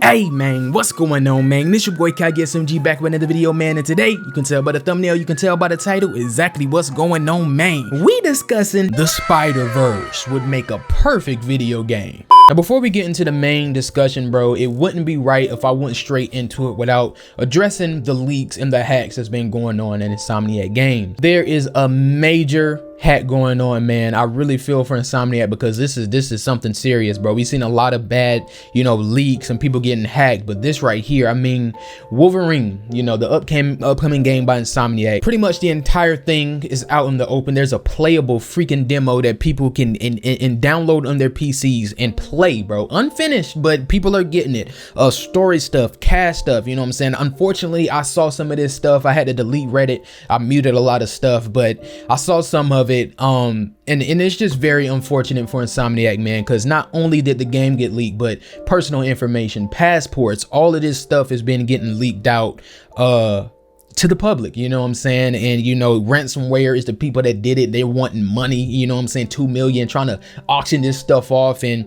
Hey man, what's going on, man? This your boy SMG back with another video, man, and today, you can tell by the thumbnail, you can tell by the title exactly what's going on, man. We discussing the Spider-Verse would make a perfect video game. Now, before we get into the main discussion, bro, it wouldn't be right if I went straight into it without addressing the leaks and the hacks that's been going on in Insomniac Games. There is a major hack going on, man. I really feel for Insomniac because this is something serious, bro. We've seen a lot of bad, leaks and people getting hacked, but this right here, I mean, Wolverine, the upcoming game by Insomniac, pretty much the entire thing is out in the open. There's a playable freaking demo that people can and download on their PCs and play, bro. Unfinished, but people are getting it. Story stuff, cast stuff, you know what I'm saying? Unfortunately, I saw some of this stuff. I had to delete Reddit. I muted a lot of stuff, but I saw some of it. And it's just very unfortunate for Insomniac, man, because not only did the game get leaked, but personal information, passports, all of this stuff has been getting leaked out to the public, you know what I'm saying? And ransomware is the people that did it. They're wanting money, you know what I'm saying, 2 million, trying to auction this stuff off, and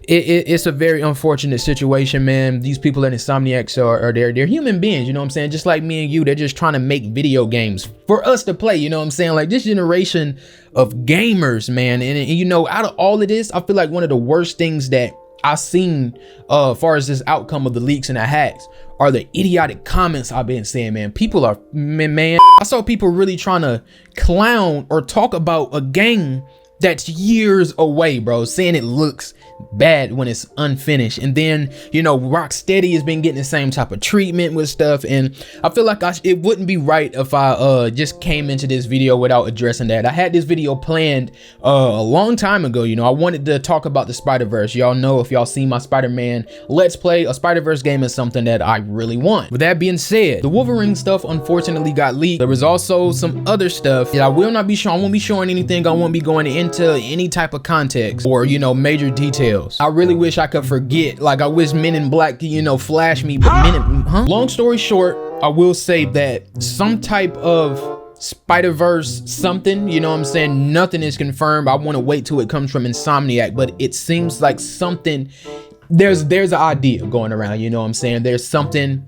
it's a very unfortunate situation, man. These people at Insomniac are they're human beings, you know what I'm saying? Just like me and you, they're just trying to make video games for us to play, you know what I'm saying? Like, this generation of gamers, man, and out of all of this, I feel like one of the worst things that I've seen as far as this outcome of the leaks and the hacks are the idiotic comments I've been seeing, man. People are, man, I saw people really trying to clown or talk about a game that's years away, bro, saying it looks bad when it's unfinished. And then Rocksteady has been getting the same type of treatment with stuff, and I feel like it wouldn't be right if I just came into this video without addressing that. I had this video planned a long time ago. I wanted to talk about the Spider-Verse. Y'all know, if y'all seen my Spider-Man Let's Play, a Spider-Verse game is something that I really want. With that being said, the Wolverine stuff unfortunately got leaked. There was also some other stuff that I will not be showing. I won't be showing anything. I won't be going into any type of context or major details. I really wish I could forget. Like, I wish Men in Black flash me, but Long story short, I will say that some type of Spider-Verse something, you know what I'm saying, nothing is confirmed. I want to wait till it comes from Insomniac, but it seems like something, there's an idea going around, you know what I'm saying? There's something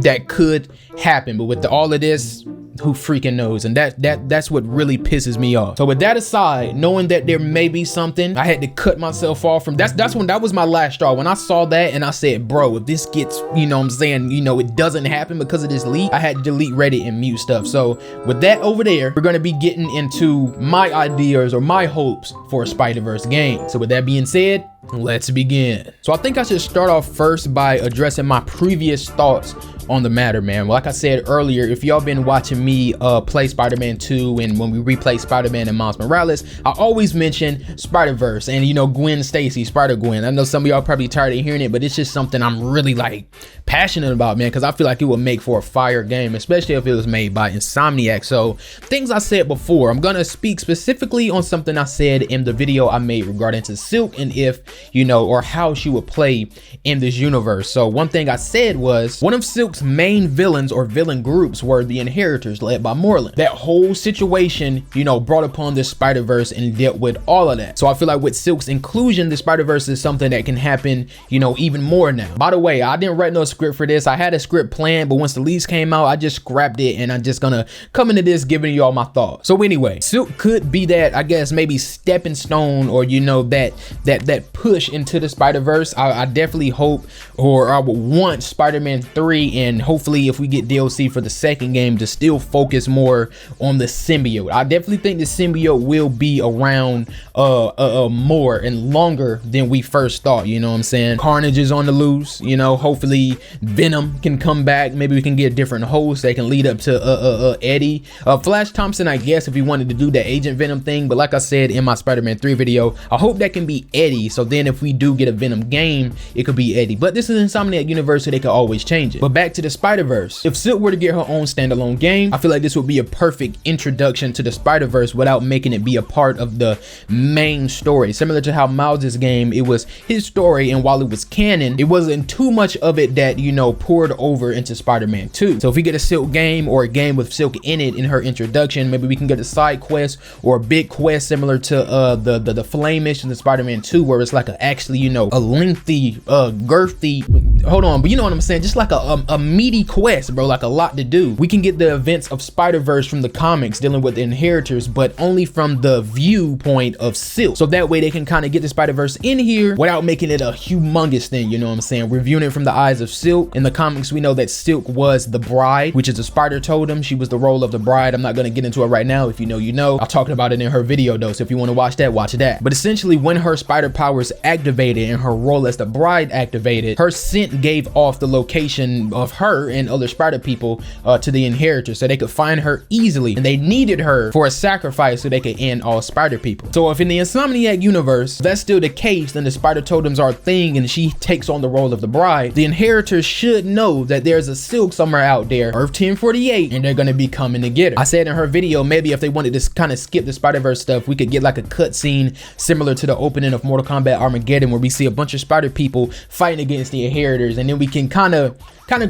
that could happen, but with all of this, who freaking knows? And that's what really pisses me off. So with that aside, knowing that there may be something, I had to cut myself off from that was my last straw. When I saw that and I said, bro, if this gets, you know what I'm saying, it doesn't happen because of this leak, I had to delete Reddit and mute stuff. So with that over there, we're gonna be getting into my ideas or my hopes for a Spider-Verse game. So with that being said, let's begin. So I think I should start off first by addressing my previous thoughts on the matter, man. Like I said earlier, if y'all been watching me play Spider-Man 2 and when we replay Spider-Man and Miles Morales, I always mention Spider-Verse and Gwen Stacy, Spider-Gwen. I know some of y'all probably tired of hearing it, but it's just something I'm really like passionate about, man, because I feel like it would make for a fire game, especially if it was made by Insomniac. So things I said before, I'm gonna speak specifically on something I said in the video I made regarding to Silk and if or how she would play in this universe. So one thing I said was one of Silk's main villains or villain groups were the Inheritors, led by Morlun. That whole situation, brought upon this Spider-Verse and dealt with all of that. So I feel like with Silk's inclusion, the Spider-Verse is something that can happen, even more now. By the way, I didn't write no script for this. I had a script planned, but once the leaks came out, I just scrapped it, and I'm just gonna come into this giving you all my thoughts. So anyway, Silk could be that, I guess, maybe stepping stone, or that push into the Spider-Verse. I definitely hope, or I would want Spider-Man 3, and hopefully if we get DLC for the second game, to still focus more on the symbiote. I definitely think the symbiote will be around more and longer than we first thought, you know what I'm saying? Carnage is on the loose, hopefully Venom can come back. Maybe we can get different hosts that can lead up to Eddie. Flash Thompson, I guess, if he wanted to do the Agent Venom thing, but like I said in my Spider-Man 3 video, I hope that can be Eddie, so then if we do get a Venom game, it could be Eddie. But this is Insomniac universe, so they could always change it. But back to the Spider-Verse. If Silk were to get her own standalone game, I feel like this would be a perfect introduction to the Spider-Verse without making it be a part of the main story. Similar to how Miles' game, it was his story, and while it was canon, it wasn't too much of it that, you know, poured over into Spider-Man 2. So if we get a Silk game or a game with Silk in it in her introduction, maybe we can get a side quest or a big quest similar to the Flame mission in Spider-Man 2, where it's like actually, you know, a lengthy, girthy, hold on, but you know what I'm saying, just like a meaty quest, bro, like a lot to do. We can get the events of Spider-Verse from the comics dealing with the Inheritors, but only from the viewpoint of Silk. So that way they can kind of get the Spider-Verse in here without making it a humongous thing, you know what I'm saying? We're viewing it from the eyes of Silk. In the comics, we know that Silk was the bride, which is a spider totem. She was the role of the bride. I'm not going to get into it right now. If you know, you know. I'll talk about it in her video though, so if you want to watch that, watch that. But essentially, when her spider powers activated and her role as the bride activated, her scent gave off the location of her and other spider people to the Inheritors, so they could find her easily, and they needed her for a sacrifice so they could end all spider people. So if in the Insomniac universe that's still the case, then the spider totems are a thing and she takes on the role of the bride, the Inheritors should know that there's a Silk somewhere out there, Earth 1048, and they're gonna be coming to get her. I said in her video, maybe if they wanted to kind of skip the Spider-Verse stuff, we could get like a cutscene similar to the opening of Mortal Kombat Armageddon, where we see a bunch of spider people fighting against the Inheritors, and then we can kind of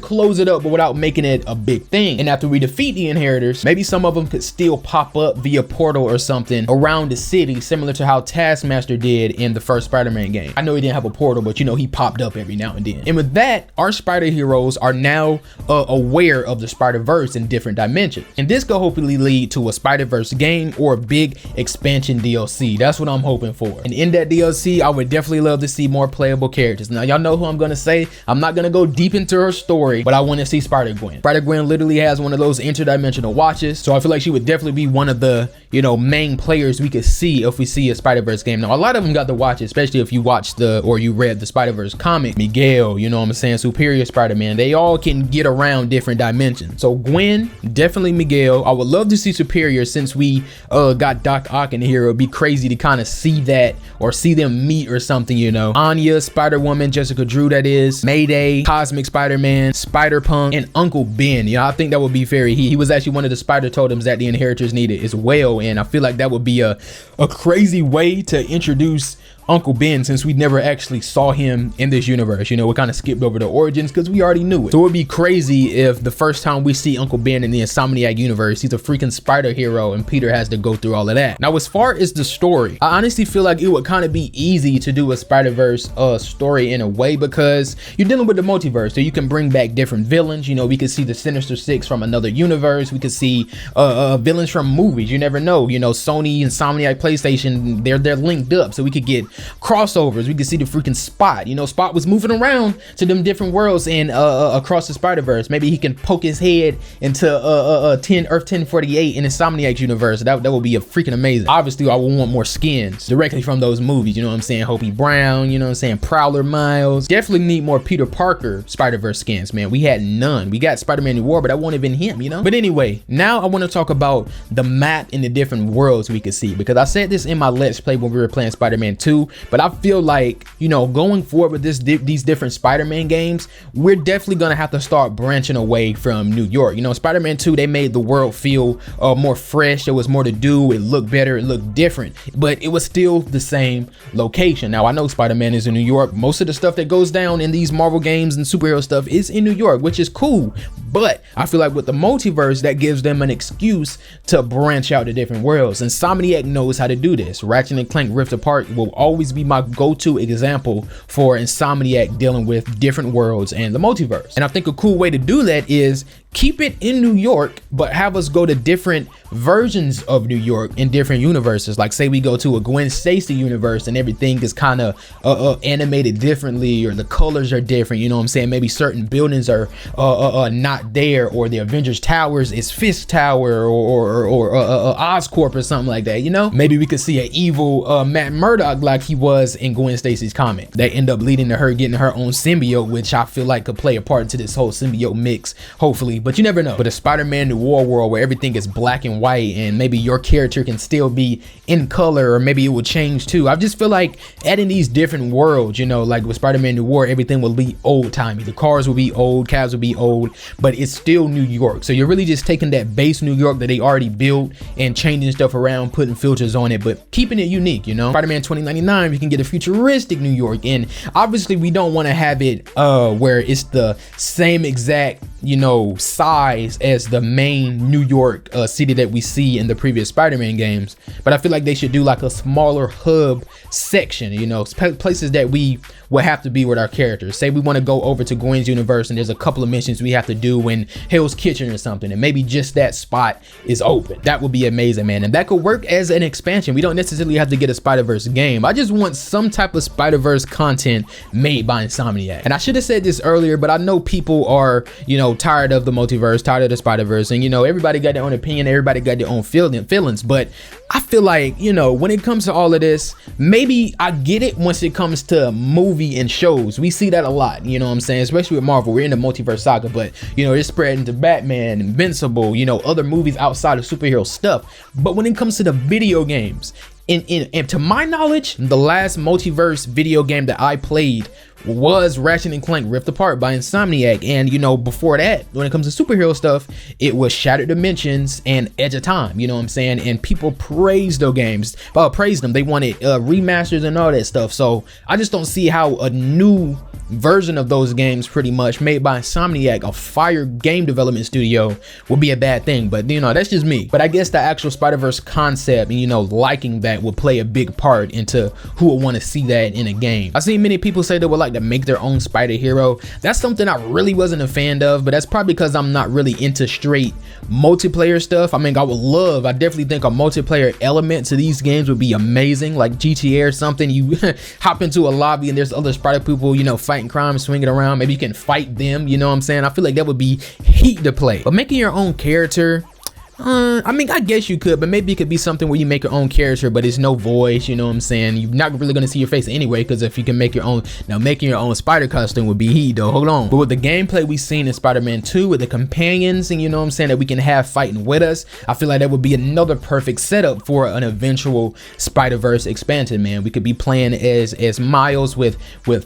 close it up, but without making it a big thing. And after we defeat the Inheritors, maybe some of them could still pop up via portal or something around the city, similar to how Taskmaster did in the first Spider-Man game. I know he didn't have a portal, but you know, he popped up every now and then. And with that, our spider heroes are now aware of the Spider-Verse in different dimensions. And this could hopefully lead to a Spider-Verse game or a big expansion DLC. That's what I'm hoping for. And in that DLC, I would definitely love to see more playable characters. Now, y'all know who I'm gonna say. I'm not gonna go deep into her story, but I want to see Spider-Gwen. Spider-Gwen literally has one of those interdimensional watches, so I feel like she would definitely be one of the, you know, main players we could see if we see a Spider-Verse game. Now, a lot of them got the watches, especially if you watched or you read the Spider-Verse comic. Miguel, you know what I'm saying, Superior Spider-Man, they all can get around different dimensions. So Gwen, definitely Miguel. I would love to see Superior, since we got Doc Ock in here. It would be crazy to kind of see that or see them meet or something, you know. Anya, Spider-Woman, Jessica Drew, that is, Mayday, Cosmic Spider-Man, Spider-Punk, and Uncle Ben. Yeah, I think that would be very, he was actually one of the spider totems that the Inheritors needed as well, and I feel like that would be a crazy way to introduce Uncle Ben, since we never actually saw him in this universe. You know, we kind of skipped over the origins because we already knew it. So it would be crazy if the first time we see Uncle Ben in the Insomniac universe, he's a freaking spider hero and Peter has to go through all of that. Now, as far as the story, I honestly feel like it would kind of be easy to do a Spider-Verse story in a way, because you're dealing with the multiverse, so you can bring back different villains. You know, we could see the Sinister Six from another universe. We could see villains from movies. You never know. You know, Sony, Insomniac, PlayStation, they're linked up, so we could get crossovers. We could see the freaking Spot. You know, Spot was moving around to them different worlds and across the Spider-Verse. Maybe he can poke his head into Earth 1048 in Insomniac's universe. That would be a freaking amazing. Obviously, I would want more skins directly from those movies. You know what I'm saying? Hobie Brown, you know what I'm saying? Prowler Miles. Definitely need more Peter Parker Spider-Verse skins, man. We had none. We got Spider-Man in War, but that won't have been him, you know? But anyway, now I want to talk about the map and the different worlds we could see, because I said this in my Let's Play when we were playing Spider-Man 2, but I feel like, you know, going forward with these different Spider-Man games, we're definitely gonna have to start branching away from New York. You know, Spider-Man 2, they made the world feel more fresh. There was more to do. It looked better. It looked different, but it was still the same location. Now, I know Spider-Man is in New York. Most of the stuff that goes down in these Marvel games and superhero stuff is in New York, which is cool. But I feel like with the multiverse, that gives them an excuse to branch out to different worlds. Insomniac knows how to do this. Ratchet and Clank Rift Apart will always be my go-to example for Insomniac dealing with different worlds and the multiverse. And I think a cool way to do that is keep it in New York, but have us go to different versions of New York in different universes. Like, say we go to a Gwen Stacy universe and everything is kind of animated differently, or the colors are different. You know what I'm saying? Maybe certain buildings are not there, or the Avengers Towers is Fisk Tower, or Oscorp or something like that. You know, maybe we could see an evil Matt Murdock like he was in Gwen Stacy's comic that end up leading to her getting her own symbiote, which I feel like could play a part into this whole symbiote mix, hopefully, but you never know. But a Spider-Man Noir world where everything is black and white and maybe your character can still be in color, or maybe it will change too. I just feel like adding these different worlds, you know, like with Spider-Man Noir, everything will be old-timey. The cars will be old, cabs will be old, but it's still New York. So you're really just taking that base New York that they already built and changing stuff around, putting filters on it, but keeping it unique, you know. Spider-Man 2099, you can get a futuristic New York, and obviously we don't want to have it where it's the same exact, you know, size as the main New York city that we see in the previous Spider-Man games, but I feel like they should do like a smaller hub section, you know, places that we will have to be with our characters. Say we want to go over to Gwen's universe and there's a couple of missions we have to do in Hell's Kitchen or something, and maybe just that spot is open. That would be amazing, man, and that could work as an expansion. We don't necessarily have to get a Spider-Verse game. I just want some type of Spider-Verse content made by Insomniac. And I should have said this earlier, but I know people are, you know, tired of the multiverse, tired of the Spider-Verse, and you know, everybody got their own opinion, everybody got their own feelings, but I feel like, you know, when it comes to all of this, maybe I get it once it comes to movie and shows. We see that a lot, you know what I'm saying, especially with Marvel. We're in the multiverse saga, but you know, it's spreading to Batman, Invincible, you know, other movies outside of superhero stuff. But when it comes to the video games, and to my knowledge, the last multiverse video game that I played was Ratchet & Clank Rift Apart by Insomniac. And you know, before that, when it comes to superhero stuff, it was Shattered Dimensions and Edge of Time, you know what I'm saying, and people praised those games, praised them. They wanted remasters and all that stuff. So I just don't see how a new version of those games, pretty much made by Insomniac, a fire game development studio, would be a bad thing. But you know, that's just me. But I guess the actual Spider-Verse concept and, you know, liking that would play a big part into who would want to see that in a game. I've seen many people say they would like to make their own Spider hero. That's something I really wasn't a fan of, but that's probably because I'm not really into straight multiplayer stuff. I mean, I definitely think a multiplayer element to these games would be amazing, like GTA or something. You hop into a lobby and there's other Spider people, you know, fighting crime, swinging around. Maybe you can fight them, you know what I'm saying? I feel like that would be heat to play. But making your own character, I mean, I guess you could, but maybe it could be something where you make your own character, but it's no voice, you know what I'm saying? You're not really gonna see your face anyway, because if you can make your own, now making your own Spider costume would be heat though, hold on. But with the gameplay we've seen in Spider-Man 2, with the companions, and you know what I'm saying, that we can have fighting with us, I feel like that would be another perfect setup for an eventual Spider-Verse expansion, man. We could be playing as Miles with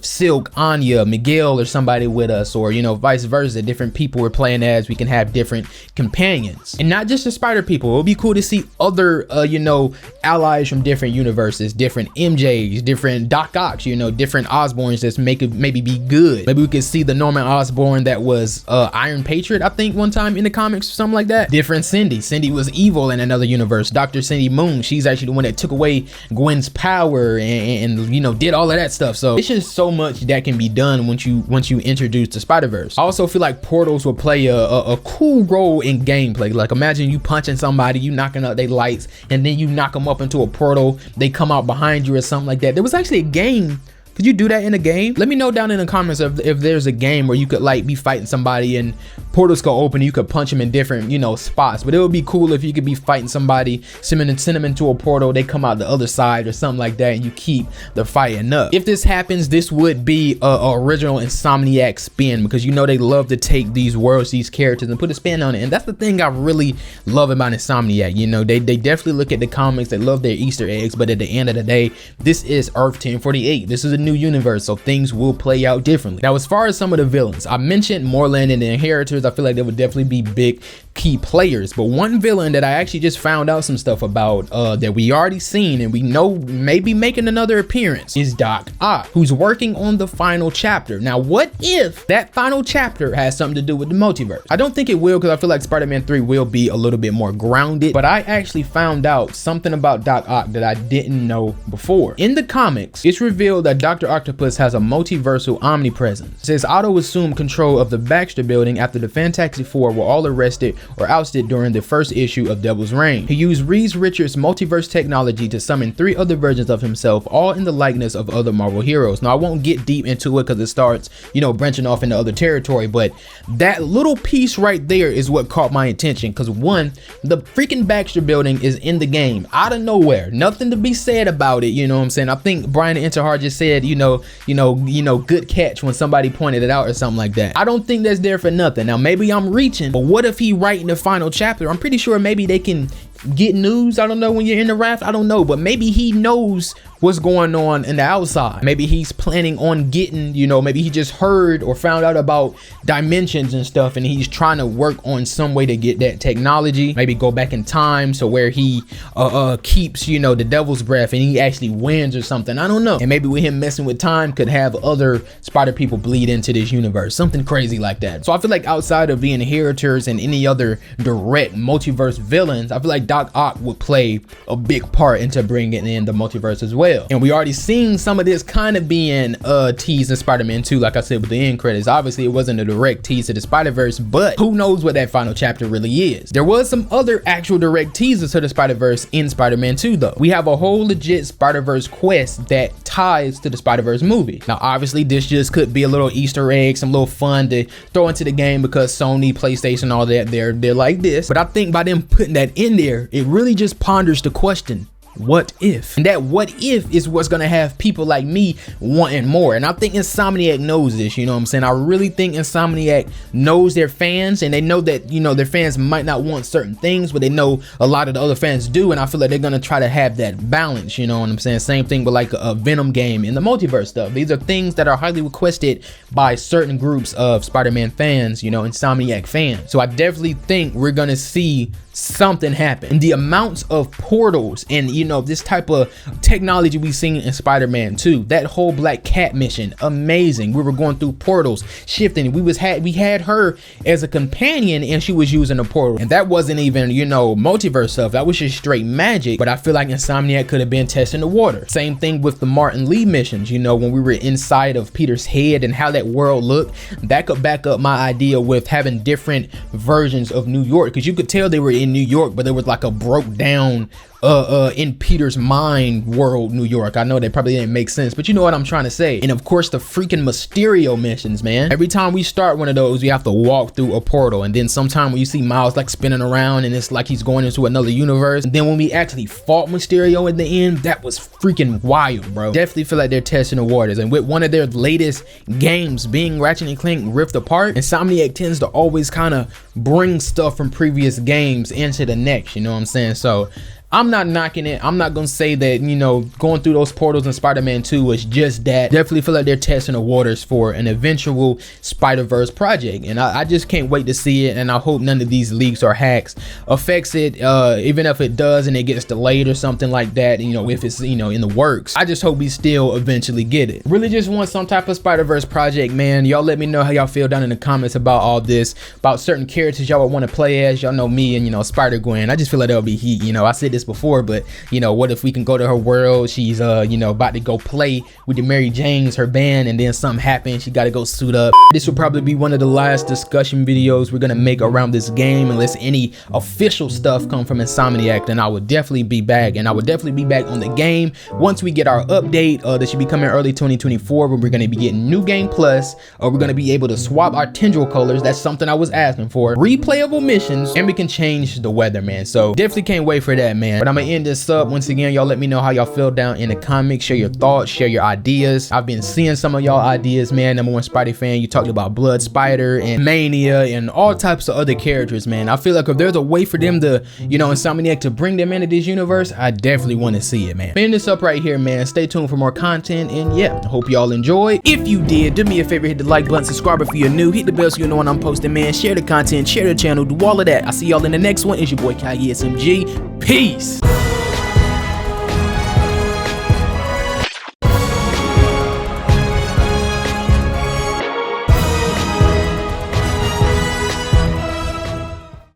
Silk, Anya, Miguel, or somebody with us, or you know, vice versa. Different people we're playing as, we can have different companions, and not just the Spider people. It would be cool to see other you know, allies from different universes, different MJs, different Doc Ocks, you know, different Osborns that's maybe be good. Maybe we could see the Norman Osborn that was Iron Patriot, I think, one time in the comics or something like that. Different Cindy was evil in another universe. Dr. Cindy Moon, she's actually the one that took away Gwen's power and you know, did all of that stuff. So it's just so much that can be done once you introduce the Spider-Verse. I also feel like portals will play a cool role in gameplay. Like, imagine you punching somebody, you knocking out their lights, and then you knock them up into a portal, they come out behind you or something like that. There was actually a game. Could you do that in a game? Let me know down in the comments if there's a game where you could like be fighting somebody and portals go open, you could punch them in different, you know, spots. But it would be cool if you could be fighting somebody, send them into a portal, they come out the other side or something like that, and you keep the fighting up. If this happens, this would be a original Insomniac spin, because you know they love to take these worlds, these characters, and put a spin on it. And that's the thing I really love about Insomniac. You know, they definitely look at the comics, they love their Easter eggs, but at the end of the day, this is Earth 1048. This is a new universe, so things will play out differently. Now, as far as some of the villains, I mentioned Morland and the Inheritors. I feel like they would definitely be big key players, but one villain that I actually just found out some stuff about that we already seen and we know may be making another appearance is Doc Ock, who's working on the final chapter. Now, what if that final chapter has something to do with the multiverse? I don't think it will, because I feel like Spider-Man 3 will be a little bit more grounded, but I actually found out something about Doc Ock that I didn't know before. In the comics, it's revealed that Dr. Octopus has a multiversal omnipresence. It says Otto assumed control of the Baxter building after the Fantastic Four were all arrested or ousted during the first issue of Devil's Reign. He used Reed Richards' multiverse technology to summon 3 other versions of himself, all in the likeness of other Marvel heroes. Now I won't get deep into it because it starts, you know, branching off into other territory, but that little piece right there is what caught my attention, because one, the freaking Baxter building is in the game out of nowhere, nothing to be said about it, you know what I'm saying? I think Brian Interhard just said, you know, good catch when somebody pointed it out or something like that. I don't think that's there for nothing. Now maybe I'm reaching, but what if he writing the final chapter? I'm pretty sure maybe they can get news. I don't know, when you're in the raft, I don't know, but maybe he knows what's going on in the outside. Maybe he's planning on getting, you know, maybe he just heard or found out about dimensions and stuff, and he's trying to work on some way to get that technology, maybe go back in time so where he keeps, you know, the devil's breath and he actually wins or something. I don't know. And maybe with him messing with time could have other spider people bleed into this universe, something crazy like that. So I feel like outside of the inheritors and any other direct multiverse villains, I feel like Doc Ock would play a big part into bringing in the multiverse as well. And we already seen some of this kind of being teased in Spider-Man 2, like I said, with the end credits. Obviously it wasn't a direct tease to the Spider-Verse, but who knows what that final chapter really is. There was some other actual direct teasers to the Spider-Verse in Spider-Man 2 though. We have a whole legit Spider-Verse quest that ties to the Spider-Verse movie. Now obviously this just could be a little Easter egg, some little fun to throw into the game because Sony, PlayStation, all that, they're like this. But I think by them putting that in there, it really just ponders the question, what if? And that what if is what's gonna have people like me wanting more. And I think Insomniac knows this, you know what I'm saying? I really think Insomniac knows their fans, and they know that, you know, their fans might not want certain things, but they know a lot of the other fans do, and I feel like they're gonna try to have that balance, you know what I'm saying? Same thing with like a Venom game and the multiverse stuff. These are things that are highly requested by certain groups of Spider-Man fans, you know, Insomniac fans. So I definitely think we're gonna see something happen. And the amounts of portals and, you know, this type of technology we've seen in Spider-Man 2, that whole Black Cat mission, amazing. We were going through portals, shifting. We had her as a companion and she was using a portal, and that wasn't even, you know, multiverse stuff. That was just straight magic. But I feel like Insomniac could have been testing the water. Same thing with the Martin Lee missions, you know, when we were inside of Peter's head and how that world looked. That could back up my idea with having different versions of New York, because you could tell they were in New York, but there was like a broke down in Peter's mind world New York. I know that probably didn't make sense, but you know what I'm trying to say. And of course the freaking Mysterio missions, man. Every time we start one of those, we have to walk through a portal, and then sometime when you see Miles like spinning around and it's like he's going into another universe, and then when we actually fought Mysterio in the end, that was freaking wild, bro. Definitely feel like they're testing the waters. And with one of their latest games being Ratchet & Clank Rift Apart, Insomniac tends to always kind of bring stuff from previous games into the next, you know what I'm saying? So I'm not knocking it. I'm not gonna say that, you know, going through those portals in Spider-Man 2 was just that. Definitely feel like they're testing the waters for an eventual Spider-Verse project, and I just can't wait to see it. And I hope none of these leaks or hacks affects it, even if it does and it gets delayed or something like that, you know, if it's, you know, in the works. I just hope we still eventually get it. Really just want some type of Spider-Verse project, man. Y'all let me know how y'all feel down in the comments about all this, about certain characters y'all would want to play as. Y'all know me and, you know, Spider-Gwen. I just feel like that'll be heat, you know. I said this before, but you know, what if we can go to her world? She's you know, about to go play with the Mary Janes, her band, and then something happens, she got to go suit up. This will probably be one of the last discussion videos we're gonna make around this game, unless any official stuff come from Insomniac. Then I would definitely be back, and I would definitely be back on the game once we get our update. That should be coming early 2024, when we're gonna be getting New Game Plus, or we're gonna be able to swap our tendril colors. That's something I was asking for. Replayable missions, and we can change the weather, man. So definitely can't wait for that, man. But I'm gonna end this up. Once again, y'all let me know how y'all feel down in the comments. Share your thoughts, share your ideas. I've been seeing some of y'all ideas, man. #1 Spidey fan, you talked about Blood Spider and Mania and all types of other characters, man. I feel like if there's a way for them to, you know, Insomniac to bring them into this universe, I definitely want to see it, man. End this up right here, man. Stay tuned for more content, and yeah, I hope y'all enjoy. If you did, do me a favor, hit the like button, subscribe if you're new, hit the bell so you know when I'm posting, man. Share the content, share the channel, do all of that. I'll see y'all in the next one. It's your boy Kagi SMG. Peace.